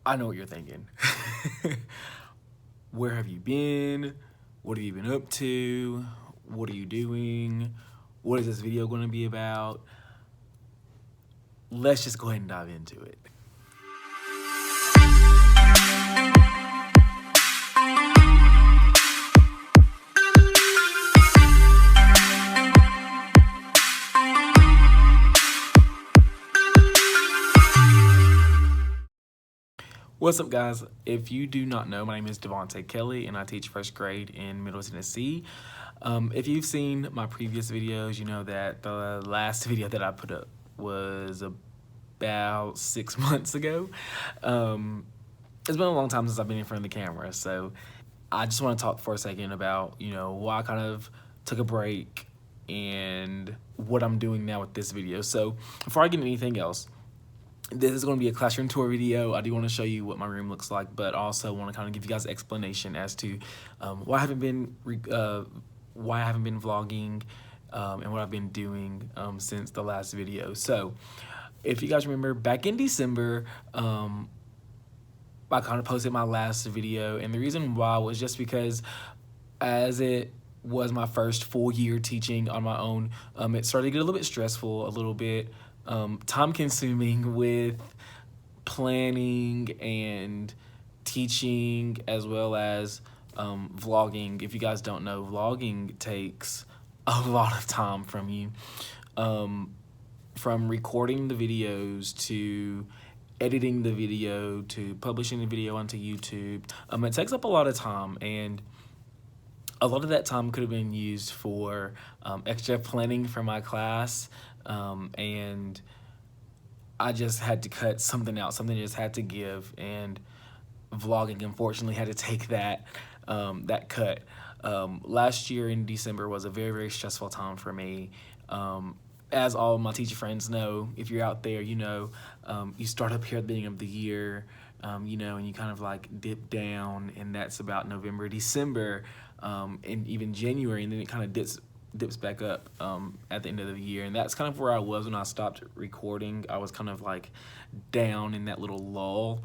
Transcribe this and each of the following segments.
I know what you're thinking. Where have you been? What have you been up to? What are you doing? What is this video going to be about? Let's just go ahead and dive into it. What's up, guys? If you do not know, my name is Devontae Kelly, and I teach first grade in Middle Tennessee. If you've seen my previous videos, you know that the last video that I put up was about 6 months ago. It's been a long time since I've been in front of the camera, so I just want to talk for a second about, why I kind of took a break and what I'm doing now with this video. So before I get into anything else, this is going to be a classroom tour video. I do want to show you what my room looks like, but also want to kind of give you guys an explanation as to why I haven't been vlogging and what I've been doing since the last video. So if you guys remember, back in December, I kind of posted my last video, and the reason why was just because as it was my first full year teaching on my own, it started to get a little bit stressful, a little bit time consuming with planning and teaching, as well as vlogging. If you guys don't know, vlogging takes a lot of time from you, from recording the videos to editing the video to publishing the video onto YouTube. It takes up a lot of time, and a lot of that time could have been used for extra planning for my class, and I just had to cut something out. Something just had to give, and vlogging unfortunately had to take that cut. Last year in December was a very, very stressful time for me. As all of my teacher friends know, if you're out there, you start up here at the beginning of the year, and you kind of like dip down, and that's about November, December, and even January, and then it kind of dips back up at the end of the year. And that's kind of where I was when I stopped recording. I was kind of like down in that little lull,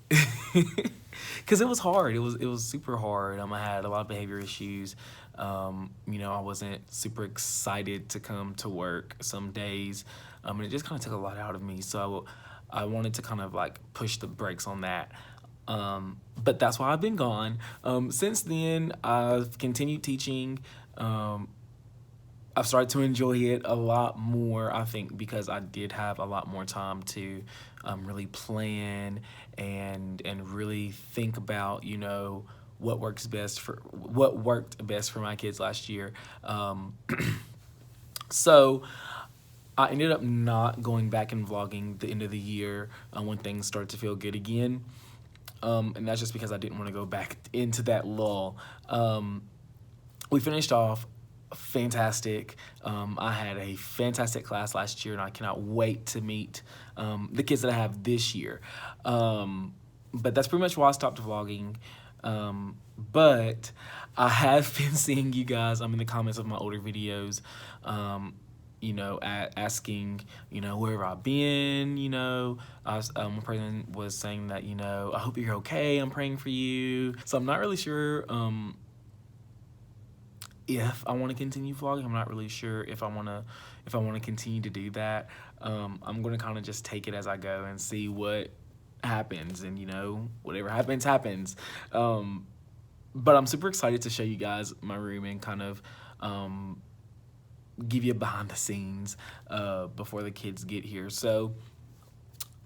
because it was hard. It was super hard. I had a lot of behavior issues. I wasn't super excited to come to work some days, and it just kind of took a lot out of me. So I wanted to kind of like push the brakes on that. But that's why I've been gone. Since then, I've continued teaching. I've started to enjoy it a lot more, I think, because I did have a lot more time to really plan and really think about, what worked best for my kids last year. So I ended up not going back and vlogging the end of the year when things started to feel good again. And that's just because I didn't want to go back into that lull. We finished off fantastic. I had a fantastic class last year, and I cannot wait to meet the kids that I have this year. But that's pretty much why I stopped vlogging. But I have been seeing you guys in the comments of my older videos, asking, where I've been, one person was saying that, I hope you're okay, I'm praying for you. So I'm not really sure if I want to continue vlogging. I'm not really sure if I want to continue to do that. I'm going to kind of just take it as I go and see what happens, and whatever happens happens. But I'm super excited to show you guys my room and kind of give you a behind the scenes before the kids get here. So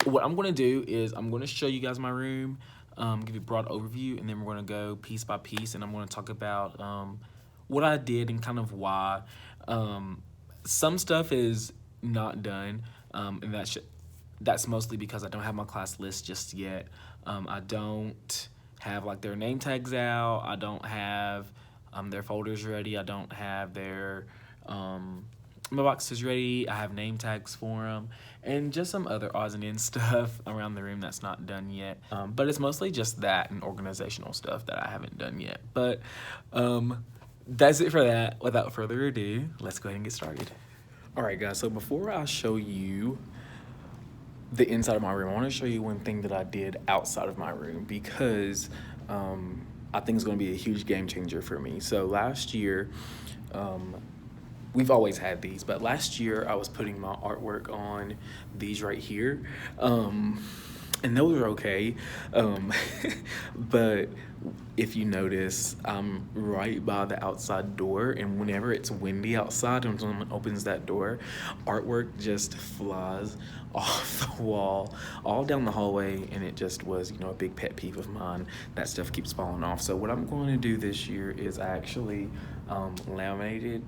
what I'm going to do is I'm going to show you guys my room, give you a broad overview, and then we're going to go piece by piece, and I'm going to talk about what I did and kind of why. Some stuff is not done, and that's mostly because I don't have my class list just yet. I don't have like their name tags out. I don't have their folders ready. I don't have their mailboxes ready. I have name tags for them, and just some other odds and ends stuff around the room that's not done yet. But it's mostly just that and organizational stuff that I haven't done yet. But that's it for that. Without further ado, let's go ahead and get started. All right, guys, so before I show you the inside of my room, I want to show you one thing that I did outside of my room because I think it's going to be a huge game changer for me. So last year, um, we've always had these, but last year I was putting my artwork on these right here. And those are okay. Um, but if you notice, I'm right by the outside door, and whenever it's windy outside and someone opens that door, artwork just flies off the wall all down the hallway, and it just was, you know, a big pet peeve of mine. That stuff keeps falling off. So what I'm going to do this year is I actually laminated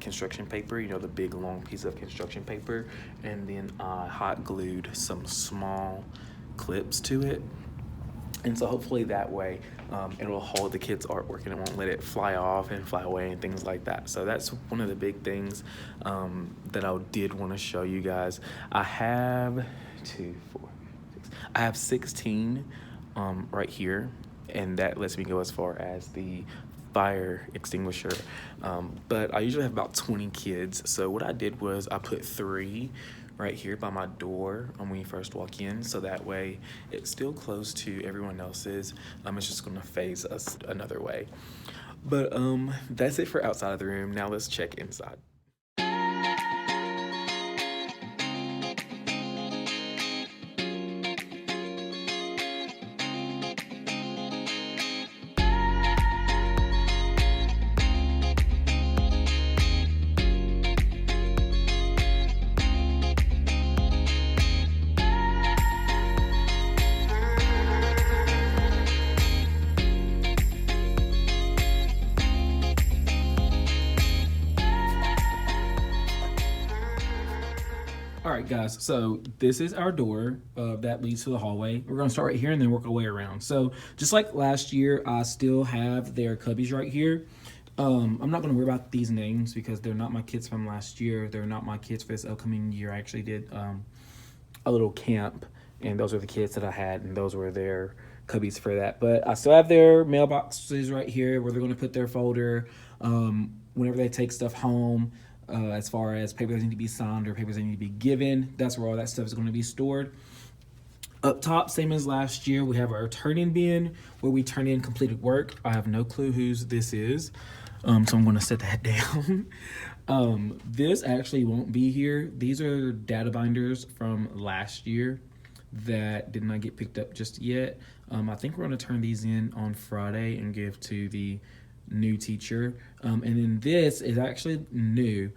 construction paper, you know, the big long piece of construction paper, and then I hot glued some small clips to it. And so hopefully that way it'll hold the kids' artwork and it won't let it fly off and fly away and things like that. So that's one of the big things that I did want to show you guys. I have 16 right here, and that lets me go as far as the fire extinguisher. But I usually have about 20 kids. So what I did was I put 3 right here by my door when you first walk in, so that way it's still close to everyone else's. It's just gonna phase us another way. But that's it for outside of the room. Now let's check inside. All right, guys, so this is our door that leads to the hallway. We're gonna start right here and then work our way around. So just like last year, I still have their cubbies right here. I'm not gonna worry about these names because they're not my kids from last year. They're not my kids for this upcoming year. I actually did a little camp, and those are the kids that I had, and those were their cubbies for that. But I still have their mailboxes right here where they're gonna put their folder whenever they take stuff home. As far as papers that need to be signed or papers that need to be given, that's where all that stuff is going to be stored. Up top, same as last year, we have our turn-in bin where we turn in completed work. I have no clue whose this is, so I'm going to set that down. This actually won't be here. These are data binders from last year that did not get picked up just yet. I think we're going to turn these in on Friday and give to the new teacher. And then this is actually new.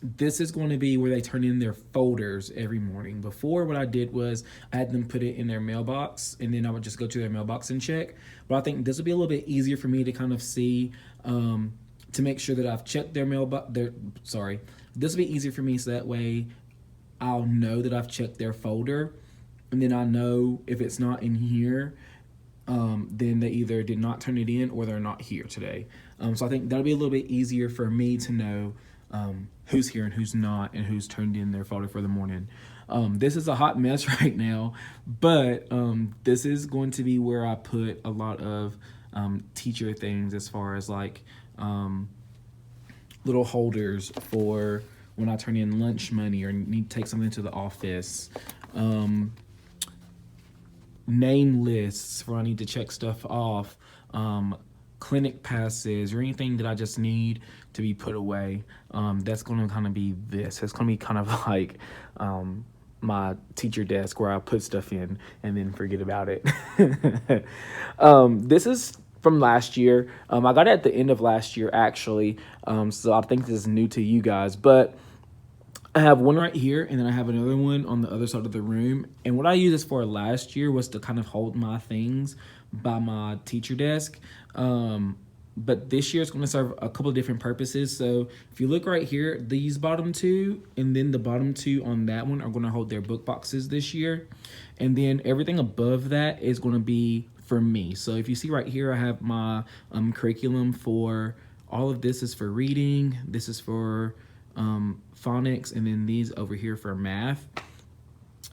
This is going to be where they turn in their folders every morning. Before, what I did was I had them put it in their mailbox, and then I would just go to their mailbox and check. But I think this will be a little bit easier for me to kind of see, to make sure that I've checked their mailbox. This will be easier for me, so that way I'll know that I've checked their folder, and then I know if it's not in here, then they either did not turn it in or they're not here today. So I think that'll be a little bit easier for me to know who's here and who's not, and who's turned in their folder for the morning. This is a hot mess right now, but this is going to be where I put a lot of teacher things, as far as like little holders for when I turn in lunch money or need to take something to the office. Name lists where I need to check stuff off, clinic passes, or anything that I just need to be put away. That's going to kind of be this. It's going to be kind of like my teacher desk where I put stuff in and then forget about it. This is from last year. I got it at the end of last year, actually. So I think this is new to you guys, but I have one right here, and then I have another one on the other side of the room. And what I used this for last year was to kind of hold my things by my teacher desk. But this year it's going to serve a couple of different purposes. So if you look right here, these bottom 2 and then the bottom 2 on that one are going to hold their book boxes this year. And then everything above that is going to be for me. So if you see right here, I have my curriculum for all of this is for reading. This is for phonics, and then these over here for math.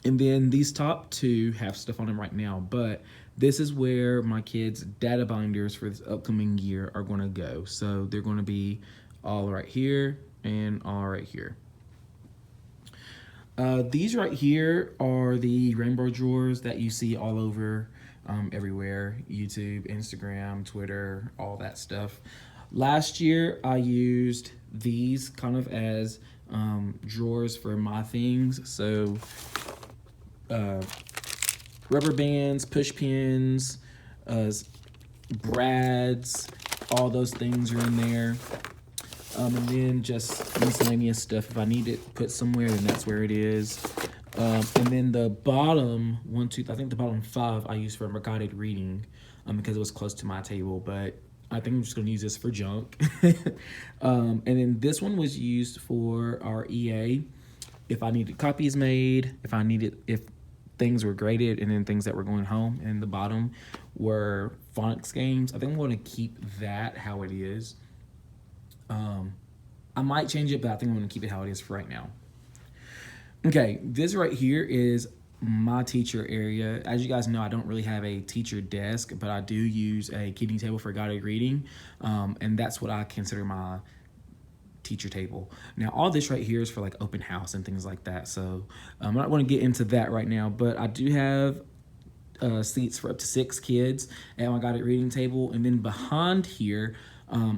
And then these top 2 have stuff on them right now, but this is where my kids' data binders for this upcoming year are going to go. So they're going to be all right here and all right here. These right here are the rainbow drawers that you see all over everywhere: YouTube, Instagram, Twitter, all that stuff. Last year, I used these kind of as drawers for my things. So, uh, rubber bands, push pins, brads, all those things are in there. And then just miscellaneous stuff. If I need it put somewhere, then that's where it is. And then the bottom I think the bottom 5 I use for guided reading because it was close to my table, but I think I'm just going to use this for junk. And then this one was used for our EA. If I needed copies made, if things were graded, and then things that were going home. And the bottom were phonics games. I think I'm going to keep that how it is. I might change it, but I think I'm going to keep it how it is for right now. Okay, this right here is my teacher area. As you guys know, I don't really have a teacher desk, but I do use a kidney table for guided reading, and that's what I consider my teacher table. Now, all this right here is for like open house and things like that, so I'm not going to get into that right now, but I do have seats for up to 6 kids at my guided reading table, and then behind here,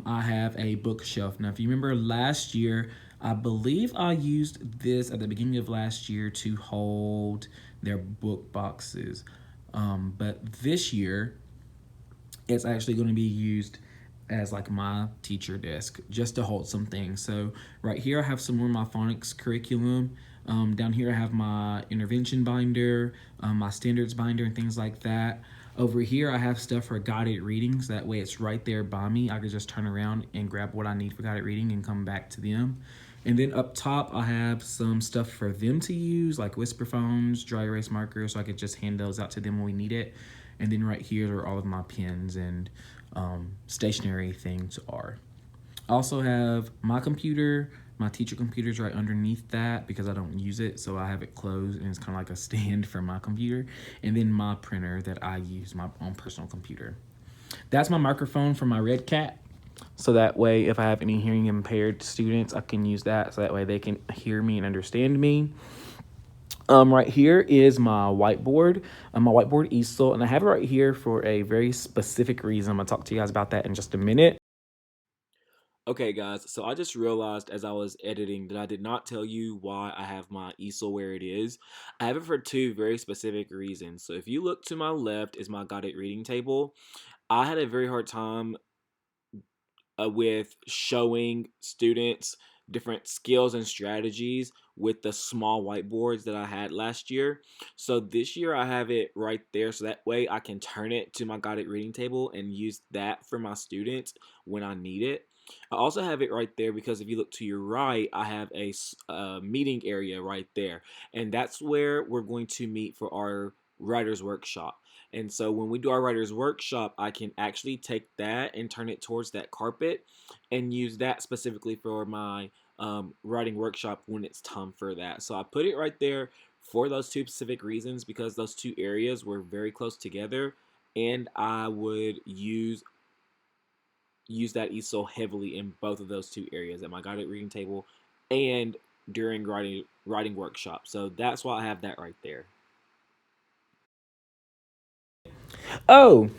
I have a bookshelf. Now, if you remember last year, I believe I used this at the beginning of last year to hold their book boxes. But this year, it's actually going to be used as like my teacher desk just to hold some things. So right here, I have some more of my phonics curriculum. Down here, I have my intervention binder, my standards binder, and things like that. Over here, I have stuff for guided readings. That way it's right there by me. I can just turn around and grab what I need for guided reading and come back to them. And then up top, I have some stuff for them to use, like whisper phones, dry erase markers, so I could just hand those out to them when we need it. And then right here are all of my pens and stationary things are. I also have my computer. My teacher computer's right underneath that because I don't use it, so I have it closed, and it's kind of like a stand for my computer. And then my printer that I use, my own personal computer. That's my microphone for my Red Cat. So that way, if I have any hearing impaired students, I can use that so that way they can hear me and understand me. Right here is my whiteboard, my whiteboard easel, and I have it right here for a very specific reason. I'm going to talk to you guys about that in just a minute. Okay, guys, so I just realized as I was editing that I did not tell you why I have my easel where it is. I have it for 2 very specific reasons. So if you look to my left is my guided reading table. I had a very hard time with showing students different skills and strategies with the small whiteboards that I had last year. So this year I have it right there, so that way I can turn it to my guided reading table and use that for my students when I need it. I also have it right there because if you look to your right, I have a meeting area right there, and that's where we're going to meet for our writer's workshop. And so when we do our writer's workshop, I can actually take that and turn it towards that carpet and use that specifically for my writing workshop when it's time for that. So I put it right there for those 2 specific reasons, because those 2 areas were very close together, and I would use that easel heavily in both of those 2 areas, at my guided reading table and during writing workshop. So that's why I have that right there. Oh,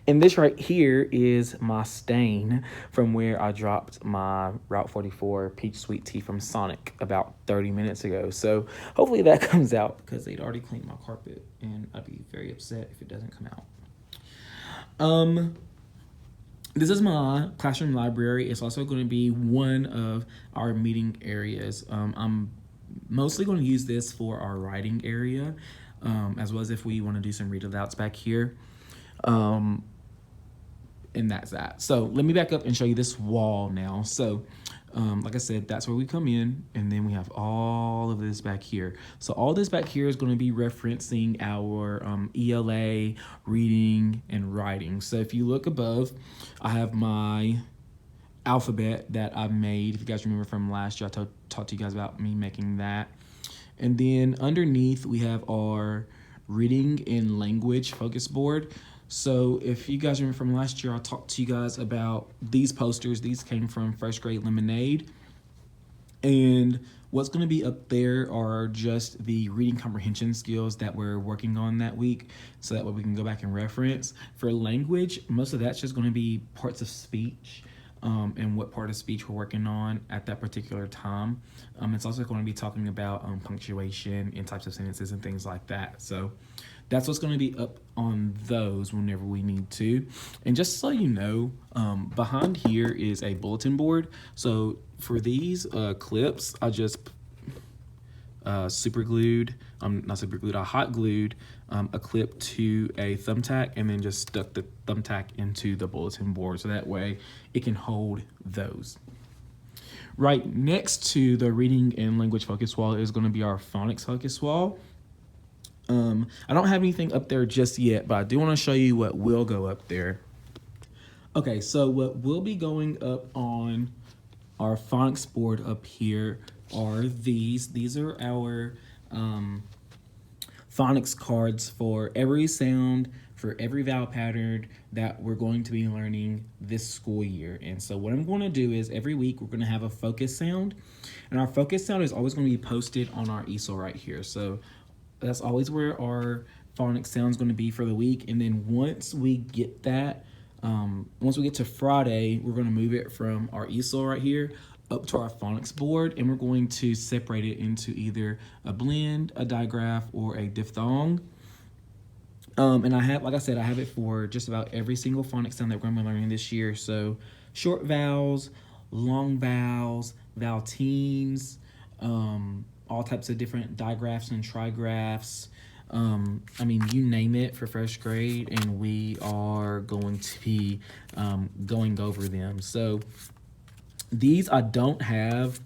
and this right here is my stain from where I dropped my Route 44 peach sweet tea from Sonic about 30 minutes ago. So hopefully that comes out, because they'd already cleaned my carpet, and I'd be very upset if it doesn't come out. This is my classroom library. It's also going to be one of our meeting areas. I'm mostly going to use this for our writing area, as well as if we want to do some read alouds back here. And that's that. So let me back up and show you this wall now. So like I said, that's where we come in, and then we have all of this back here. So all this back here is going to be referencing our ELA reading and writing. So if you look above, I have my alphabet that I made. If you guys remember from last year, I talked to you guys about me making that. And then underneath, we have our reading and language focus board. So if you guys remember from last year, I talked to you guys about these posters. These came from First Grade Lemonade. And What's going to be up there are just the reading comprehension skills that we're working on that week, so that way we can go back and reference. For language, most of that's just going to be parts of speech, and what part of speech we're working on at that particular time. It's also going to be talking about punctuation and types of sentences and things like that. So that's what's going to be up on those whenever we need to. And just so you know, behind here is a bulletin board. So for these clips, I just super glued, not super glued, I hot glued a clip to a thumbtack and then just stuck the thumbtack into the bulletin board, so that way it can hold those. Right next to the reading and language focus wall is going to be our phonics focus wall. I don't have anything up there just yet, but I do want to show you what will go up there. Okay, so what will be going up on our phonics board up here are these. These are our phonics cards for every sound, for every vowel pattern that we're going to be learning this school year. And so what I'm going to do is every week we're going to have a focus sound, and our focus sound is always going to be posted on our easel right here. So that's always where our phonics sound is going to be for the week. And then once we get that, once we get to Friday, we're going to move it from our easel right here up to our phonics board, and we're going to separate it into either a blend, a digraph, or a diphthong. And I have, like I said, I have it for just about every single phonics sound that we're going to be learning this year. So short vowels, long vowels, vowel teams, all types of different digraphs and trigraphs. I mean, you name it for first grade, and we are going to be going over them. So these I don't have.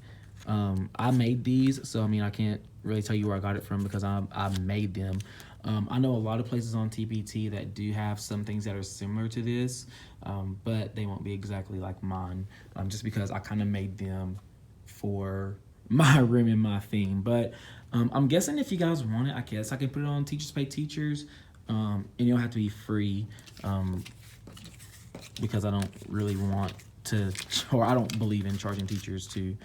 I made these, so I mean, I can't really tell you where I got it from because I made them. I know a lot of places on TPT that do have some things that are similar to this, but they won't be exactly like mine, just because I kind of made them for my room and my theme. But I'm guessing if you guys want it, I guess I can put it on Teachers Pay Teachers, and you don't have to be free, because I don't really want to, or I don't believe in charging teachers to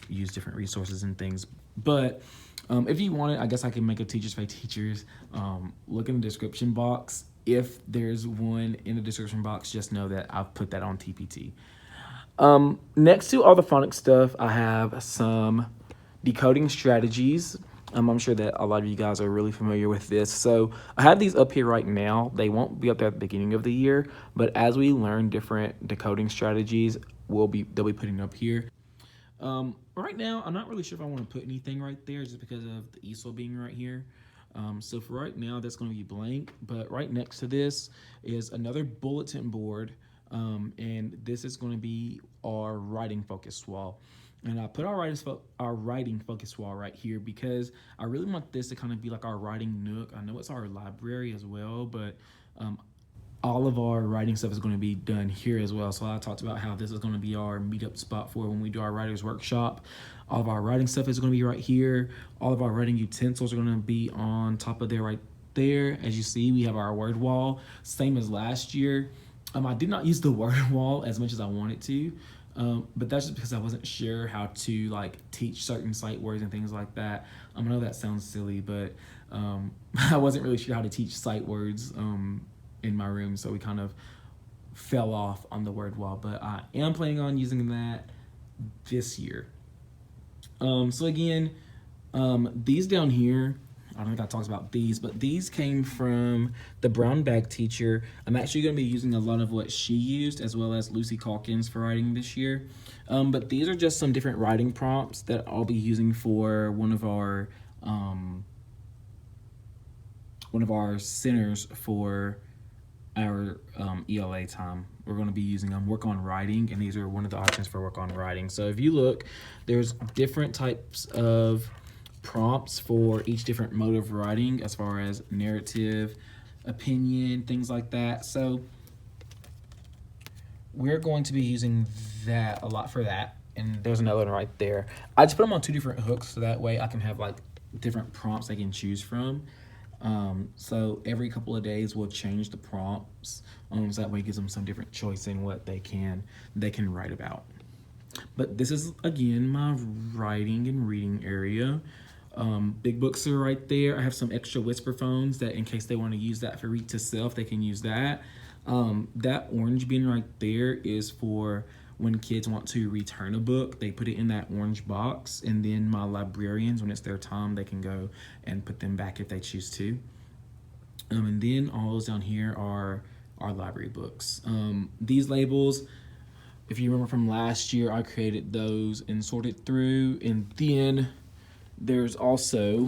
use different resources and things. But if you want it, I guess I can make a Teachers Pay Teachers. Look in the description box. If there's one in the description box, just know that I've put that on TPT. Next to all the phonics stuff, I have some decoding strategies. I'm sure that a lot of you guys are really familiar with this. So I have these up here right now. They won't be up there at the beginning of the year, but as we learn different decoding strategies, they'll be putting up here. Right now, I'm not really sure if I want to put anything right there just because of the easel being right here. So for right now, that's going to be blank. But right next to this is another bulletin board, and this is going to be our writing focus wall. And I put our writing focus wall right here because I really want this to kind of be like our writing nook. I know it's our library as well, but all of our writing stuff is going to be done here as well. So I talked about how this is going to be our meetup spot for when we do our writers workshop. All of our writing stuff is going to be right here. All of our writing utensils are going to be on top of there right there. As you see, we have our word wall, same as last year. I did not use the word wall as much as I wanted to. But that's just because I wasn't sure how to like teach certain sight words and things like that. I know that sounds silly, but I wasn't really sure how to teach sight words in my room, so we kind of fell off on the word wall. But I am planning on using that this year. So again, these down here, I don't think I talked about these, but these came from the brown bag teacher. I'm actually going to be using a lot of what she used, as well as Lucy Calkins for writing this year. But these are just some different writing prompts that I'll be using for one of our centers for our ELA time. We're going to be using work on writing, and these are one of the options for work on writing. So if you look, there's different types of prompts for each different mode of writing, as far as narrative, opinion, things like that. So we're going to be using that a lot for that. And there's another one right there. I just put them on two different hooks, so that way I can have like different prompts I can choose from. So every couple of days we'll change the prompts, so that way it gives them some different choice in what they can write about. But this is, again, my writing and reading area. Big books are right there. I have some extra whisper phones that in case they want to use that for read to self, they can use that. That orange bin right there is for when kids want to return a book. They put it in that orange box, and then my librarians, when it's their time, they can go and put them back if they choose to. And then all those down here are our library books. These labels, if you remember from last year, I created those and sorted through. And then there's also,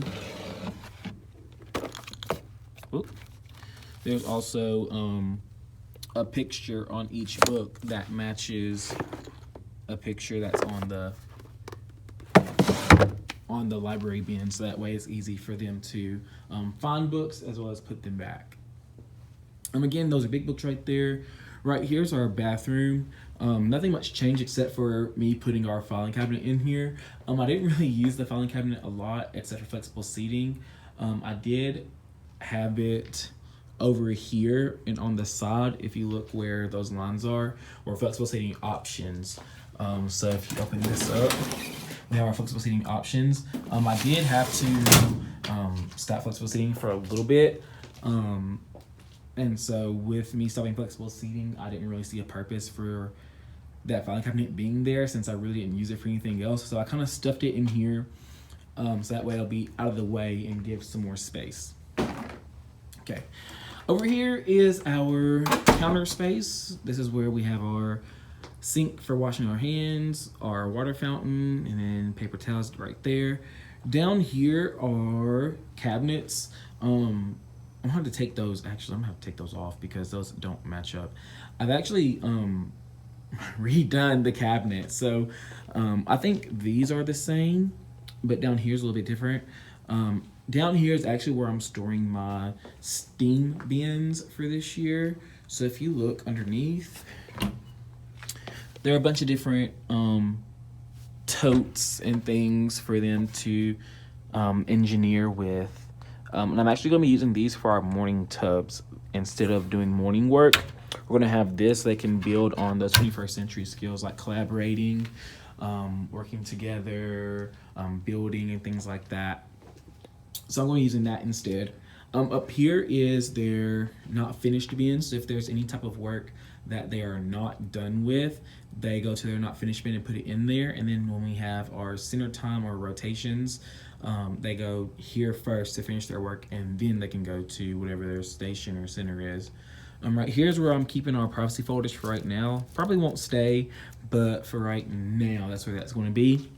a picture on each book that matches a picture that's on the library bin, so that way it's easy for them to find books as well as put them back. Again, those are big books right there. Right here's our bathroom. Nothing much changed except for me putting our filing cabinet in here. I didn't really use the filing cabinet a lot except for flexible seating. I did have it over here and on the side, if you look where those lines are, or flexible seating options. So if you open this up, there are flexible seating options. I did have to stop flexible seating for a little bit. And so with me stopping flexible seating, I didn't really see a purpose for that filing cabinet being there since I really didn't use it for anything else. So I kind of stuffed it in here so that way it'll be out of the way and give some more space. Okay. Over here is our counter space. This is where we have our sink for washing our hands, our water fountain, and then paper towels right there. Down here are cabinets. I'm gonna have to take those, actually, I'm gonna have to take those off because those don't match up. I've actually redone the cabinet. So I think these are the same, but down here is a little bit different. Down here is actually where I'm storing my steam bins for this year. So if you look underneath, there are a bunch of different totes and things for them to engineer with. And I'm actually going to be using these for our morning tubs. Instead of doing morning work, we're going to have this. They can build on those 21st century skills like collaborating, working together, building, and things like that. So I'm going to be using that instead. Up here is their not finished bins. So if there's any type of work that they are not done with, they go to their not finished bin and put it in there. And then when we have our center time or rotations, they go here first to finish their work, and then they can go to whatever their station or center is. Right here's where I'm keeping our privacy folders for right now. Probably won't stay, but for right now, that's where that's going to be.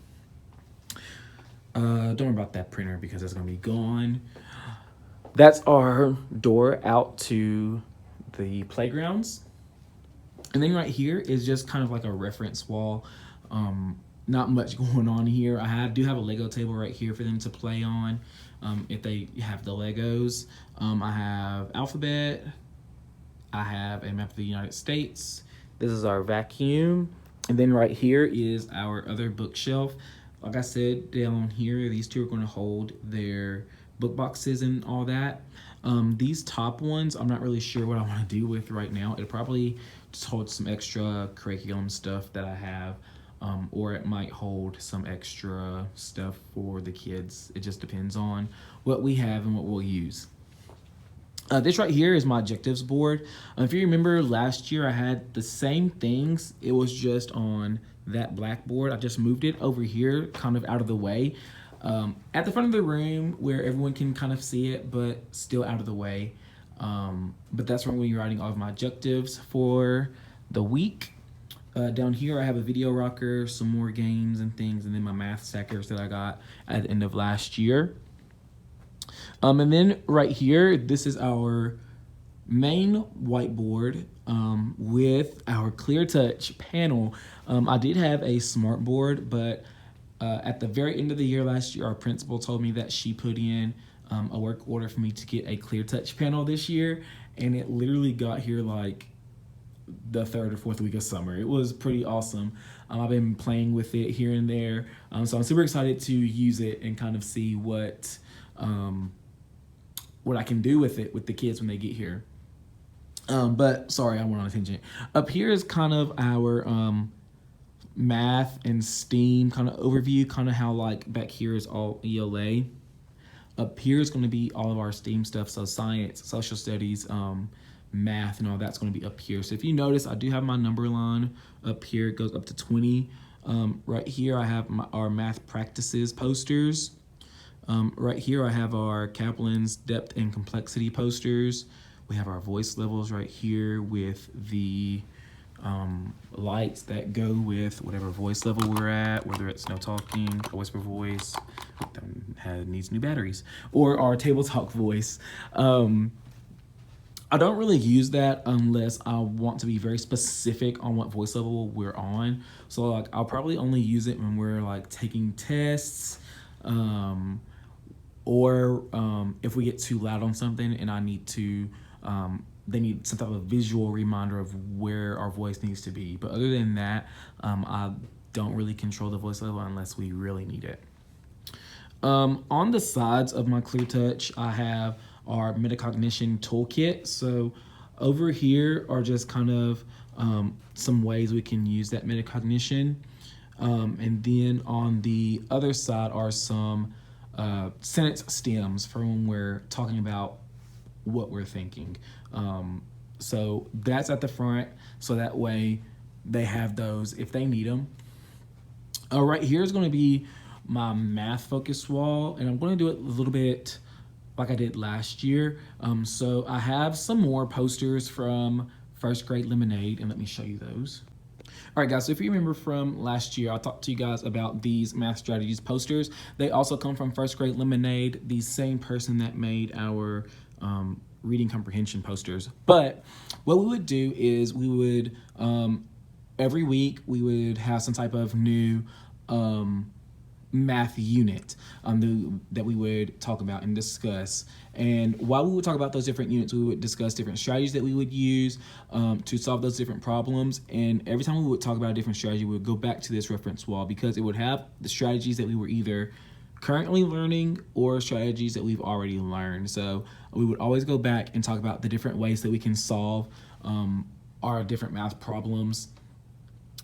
Don't worry about that printer because that's going to be gone. That's our door out to the playgrounds. And then right here is just kind of like a reference wall. Not much going on here. I do have a Lego table right here for them to play on if they have the Legos. I have alphabet. I have a map of the United States. This is our vacuum. And then right here is our other bookshelf. Like I said, down here, these two are going to hold their book boxes and all that. These top ones, I'm not really sure what I want to do with right now. It'll probably just hold some extra curriculum stuff that I have, or it might hold some extra stuff for the kids. It just depends on what we have and what we'll use. This right here is my objectives board. If you remember last year, I had the same things. It was just on that blackboard. I just moved it over here, kind of out of the way, at the front of the room where everyone can kind of see it, but still out of the way. But that's where we're writing all of my objectives for the week. Down here, I have a video rocker, some more games and things, and then my math stackers that I got at the end of last year. And then right here, this is our main whiteboard with our ClearTouch panel. I did have a smart board, but at the very end of the year last year, our principal told me that she put in a work order for me to get a ClearTouch panel this year, and it literally got here like the third or fourth week of summer. It was pretty awesome. I've been playing with it here and there, so I'm super excited to use it and kind of see what I can do with it with the kids when they get here. But sorry, I went on a tangent. Up here is kind of our math and STEAM kind of overview, kind of how like back here is all ELA. Up here is going to be all of our STEAM stuff, so science, social studies, math, and all that's going to be up here. So if you notice, I do have my number line up here. It goes up to 20. Right here, I have our math practices posters. Right here, I have our Kaplan's depth and complexity posters. We have our voice levels right here with the lights that go with whatever voice level we're at, whether it's no talking, a whisper voice, needs new batteries, or our table talk voice. I don't really use that unless I want to be very specific on what voice level we're on. So like I'll probably only use it when we're like taking tests, or if we get too loud on something and I need to, they need some type of visual reminder of where our voice needs to be. But other than that, I don't really control the voice level unless we really need it. On the sides of my ClearTouch, I have our metacognition toolkit. So over here are just kind of some ways we can use that metacognition. And then on the other side are some sentence stems for when we're talking about what we're thinking. So that's at the front, so that way they have those if they need them. Right here is going to be my math focus wall, and I'm going to do it a little bit like I did last year. So I have some more posters from First Grade Lemonade, and let me show you those. All right, guys, so if you remember from last year, I talked to you guys about these math strategies posters. They also come from First Grade Lemonade, the same person that made our reading comprehension posters. But what we would do is we would, every week, we would have some type of new math unit that we would talk about and discuss. And while we would talk about those different units, we would discuss different strategies that we would use to solve those different problems. And every time we would talk about a different strategy, we would go back to this reference wall because it would have the strategies that we were either currently learning or strategies that we've already learned. So we would always go back and talk about the different ways that we can solve our different math problems.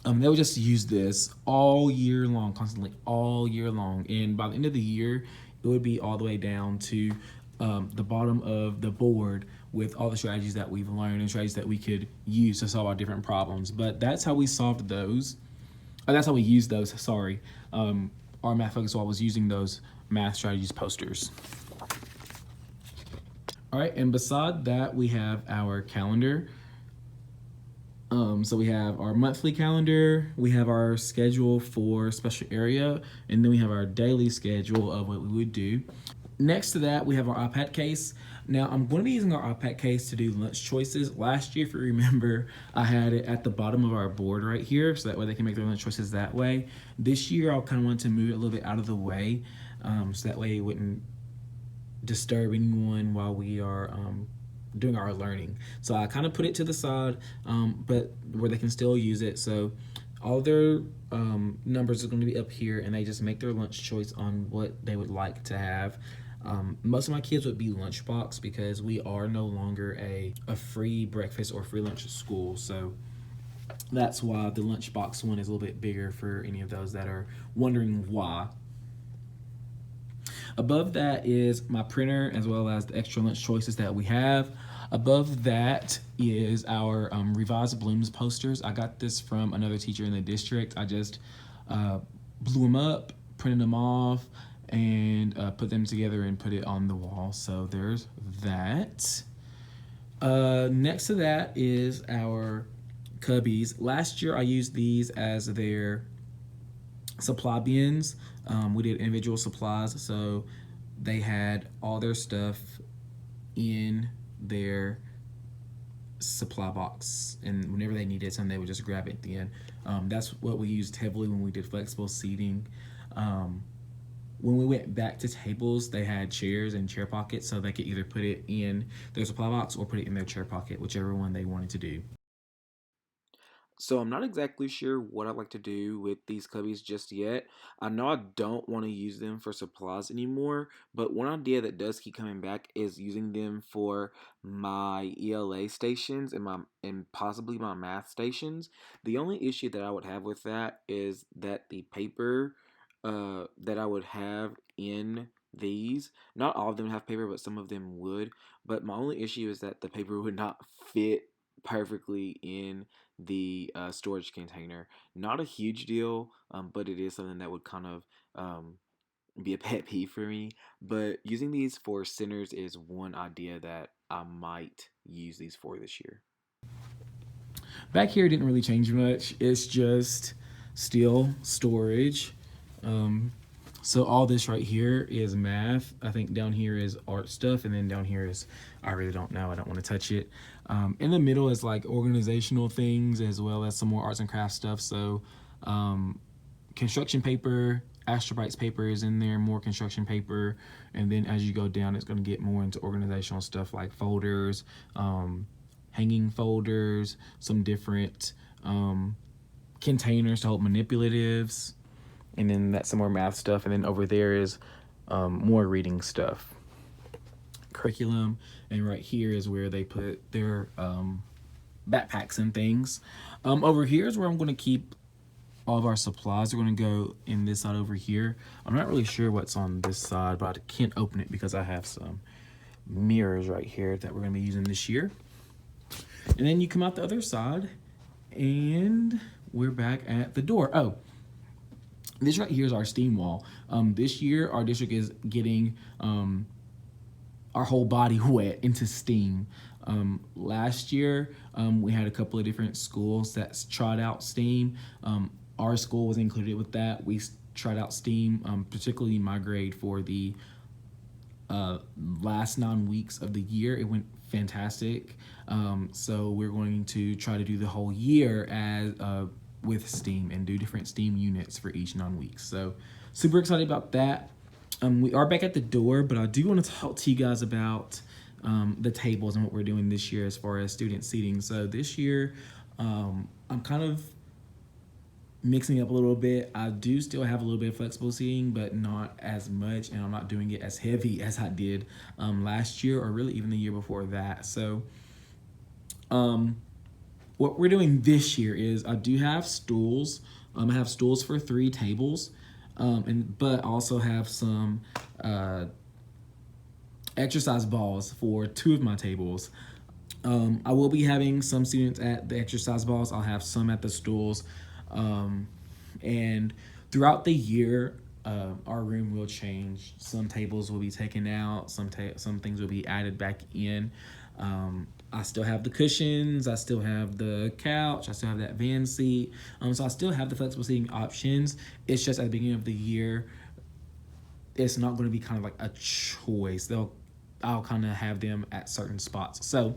They would just use this all year long, constantly, all year long. And by the end of the year, it would be all the way down to the bottom of the board with all the strategies that we've learned and strategies that we could use to solve our different problems. But that's how we solved those. That's how we used those, sorry. Our math focus wall was using those math strategies posters. All right, and beside that, we have our calendar. So we have our monthly calendar, we have our schedule for special area, and then we have our daily schedule of what we would do. Next to that, we have our iPad case. Now, I'm going to be using our iPad case to do lunch choices. Last year, if you remember, I had it at the bottom of our board right here, so that way they can make their lunch choices that way. This year, I kind of wanted to move it a little bit out of the way, so that way it wouldn't disturb anyone while we are doing our learning. So I kind of put it to the side, but where they can still use it. So all their numbers are going to be up here, and they just make their lunch choice on what they would like to have. Most of my kids would be lunchbox because we are no longer a free breakfast or free lunch school. So that's why the lunchbox one is a little bit bigger for any of those that are wondering why. Above that is my printer as well as the extra lunch choices that we have. Above that is our Revised Blooms posters. I got this from another teacher in the district. I just blew them up, printed them off, and put them together and put it on the wall. So there's that. Next to that is our cubbies. Last year I used these as their supply bins. We did individual supplies, so they had all their stuff in their supply box, and whenever they needed something, they would just grab it then. That's what we used heavily when we did flexible seating. When we went back to tables, they had chairs and chair pockets, so they could either put it in their supply box or put it in their chair pocket, whichever one they wanted to do. So I'm not exactly sure what I'd like to do with these cubbies just yet. I know I don't want to use them for supplies anymore, but one idea that does keep coming back is using them for my ELA stations and possibly my math stations. The only issue that I would have with that is that the paper that I would have in these, not all of them have paper, but some of them would. But my only issue is that the paper would not fit perfectly in the storage container. Not a huge deal, but it is something that would kind of be a pet peeve for me. But using these for centers is one idea that I might use these for this year. Back here didn't really change much. It's just still storage. Um, so all this right here is math. I think down here is art stuff, and then down here is, I really don't know. I don't want to touch it. In the middle is like organizational things as well as some more arts and crafts stuff. So construction paper, Astrobytes paper is in there, more construction paper, and then as you go down, it's going to get more into organizational stuff like folders, hanging folders, some different containers to hold manipulatives, and then that's some more math stuff, and then over there is more reading stuff, curriculum, and right here is where they put their backpacks and things. Over here is where I'm going to keep all of our supplies. Are going to go in this side over here. I'm not really sure what's on this side, but I can't open it because I have some mirrors right here that we're going to be using this year. And then you come out the other side and we're back at the door. Oh, this right here is our steam wall. This year our district is getting our whole body wet into steam. Last year we had a couple of different schools that tried out steam. Our school was included with that. We tried out steam, particularly my grade for the last 9 weeks of the year. It went fantastic. So we're going to try to do the whole year as with steam and do different steam units for each 9 weeks. So super excited about that. We are back at the door, but I do want to talk to you guys about the tables and what we're doing this year as far as student seating. So this year, I'm kind of mixing up a little bit. I do still have a little bit of flexible seating, but not as much, and I'm not doing it as heavy as I did last year or really even the year before that. So what we're doing this year is I do have stools. I have stools for 3 tables, but also have some exercise balls for 2 of my tables. I will be having some students at the exercise balls. I'll have some at the stools. And throughout the year, our room will change. Some tables will be taken out. Some things will be added back in. I still have the cushions. I still have the couch. I still have that van seat. So I still have the flexible seating options. It's just at the beginning of the year, it's not going to be kind of like a choice. I'll kind of have them at certain spots. So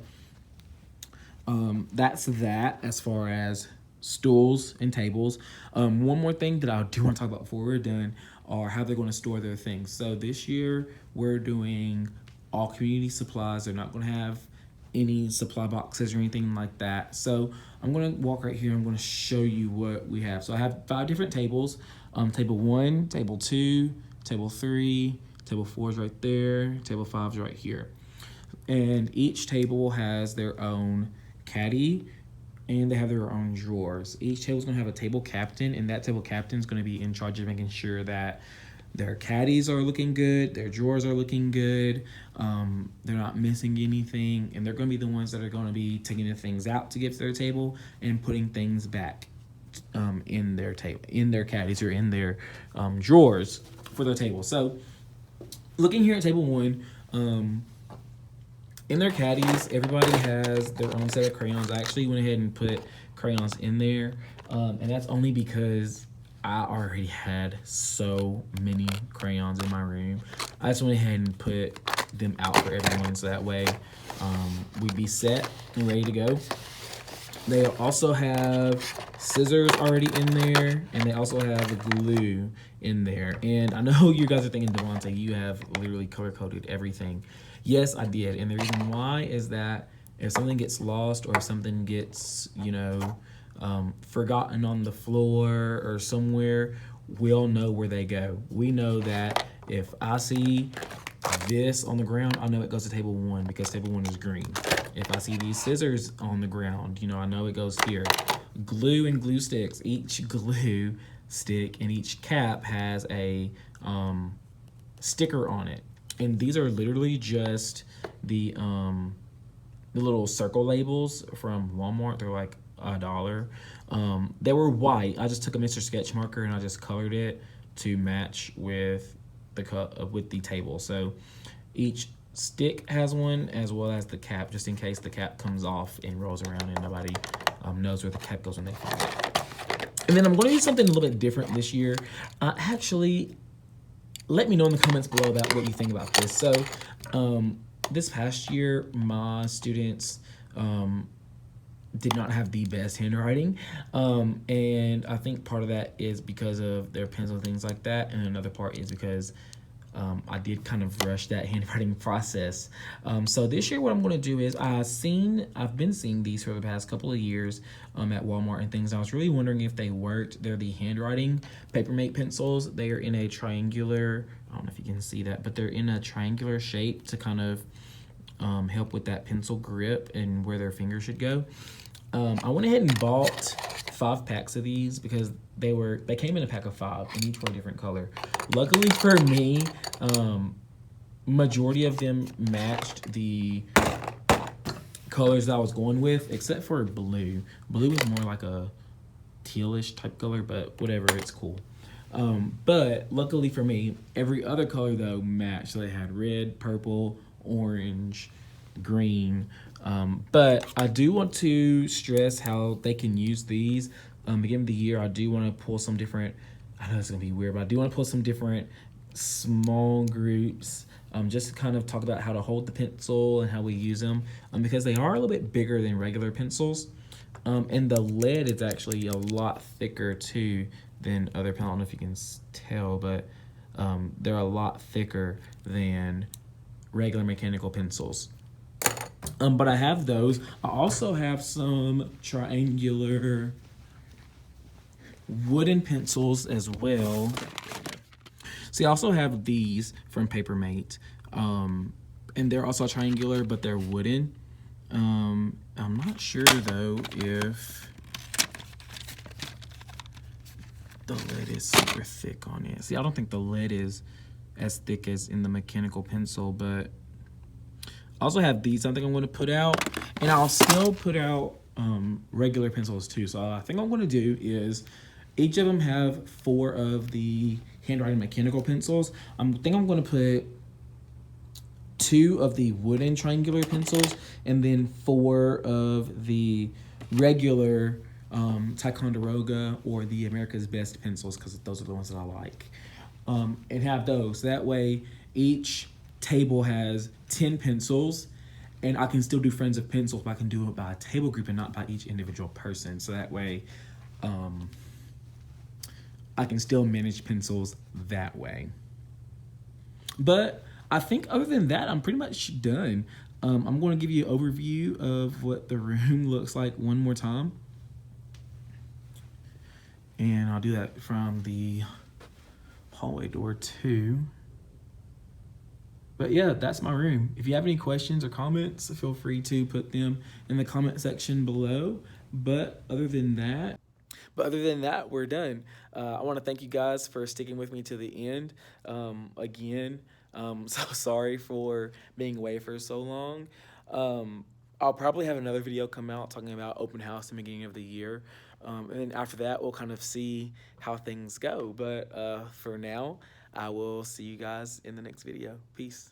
that's that as far as stools and tables. One more thing that I do want to talk about before we're done are how they're going to store their things. So this year we're doing all community supplies. They're not going to have any supply boxes or anything like that. So I'm going to walk right here. I'm going to show you what we have. So I have 5 different tables. Table 1, table 2, table 3, table 4 is right there, table 5 is right here. And each table has their own caddy, and they have their own drawers. Each table is going to have a table captain, and that table captain is going to be in charge of making sure that their caddies are looking good, their drawers are looking good, they're not missing anything, and they're going to be the ones that are going to be taking the things out to give to their table and putting things back in their table, in their caddies or in their drawers for their table. So looking here at table 1, in their caddies, everybody has their own set of crayons. I actually went ahead and put crayons in there, and that's only because I already had so many crayons in my room. I just went ahead and put them out for everyone, so that way we'd be set and ready to go. They also have scissors already in there, and they also have glue in there. And I know you guys are thinking, Devontae, you have literally color-coded everything. Yes, I did. And the reason why is that if something gets lost or if something gets, forgotten on the floor or somewhere, we'll know where they go. We know that if I see this on the ground, I know it goes to table 1 because table 1 is green. If I see these scissors on the ground, you know, I know it goes here. Glue and glue sticks. Each glue stick and each cap has a sticker on it. And these are literally just the little circle labels from Walmart. They're like $1. They were white. I just took a Mr. Sketch marker and I just colored it to match with the table. So each stick has one, as well as the cap, just in case the cap comes off and rolls around and nobody knows where the cap goes when they find it. And then I'm going to do something a little bit different this year. Actually, let me know in the comments below about what you think about this. So this past year, my students did not have the best handwriting, and I think part of that is because of their pencil and things like that, and another part is because I did kind of rush that handwriting process. So this year what I'm going to do is I've been seeing these for the past couple of years at Walmart and things. I was really wondering if they worked. They're the handwriting Papermate pencils. They are in a triangular, I don't know if you can see that, but they're in a triangular shape to kind of help with that pencil grip and where their fingers should go. I went ahead and bought 5 packs of these because they came in a pack of 5 and each were a different color. Luckily for me, majority of them matched the colors that I was going with, except for blue. Blue is more like a tealish type color, but whatever, it's cool. But luckily for me, every other color though matched. So they had red, purple, orange, green. But I do want to stress how they can use these. Beginning of the year, I do want to pull some different, I know it's going to be weird, but I do want to pull some different small groups, just to kind of talk about how to hold the pencil and how we use them, because they are a little bit bigger than regular pencils. And the lead is actually a lot thicker too than other pencils. I don't know if you can tell, but they're a lot thicker than regular mechanical pencils. But I have those. I also have some triangular wooden pencils as well. See, I also have these from Papermate. And they're also triangular, but they're wooden. I'm not sure though if the lead is super thick on it. See, I don't think the lead is as thick as in the mechanical pencil, but I also have these I think I'm going to put out, and I'll still put out regular pencils too. So I think what I'm going to do is each of them have 4 of the handwriting mechanical pencils. I think I'm going to put 2 of the wooden triangular pencils and then 4 of the regular Ticonderoga or the America's Best pencils, because those are the ones that I like, and have those. That way each table has 10 pencils, and I can still do friends of pencils, but I can do it by a table group and not by each individual person. So that way I can still manage pencils that way. But I think other than that, I'm pretty much done. I'm going to give you an overview of what the room looks like one more time. And I'll do that from the hallway door too. But yeah, that's my room. If you have any questions or comments, feel free to put them in the comment section below. But other than that, we're done. I want to thank you guys for sticking with me to the end. Again, so sorry for being away for so long. I'll probably have another video come out talking about open house in the beginning of the year. And then after that, we'll kind of see how things go. But for now, I will see you guys in the next video. Peace.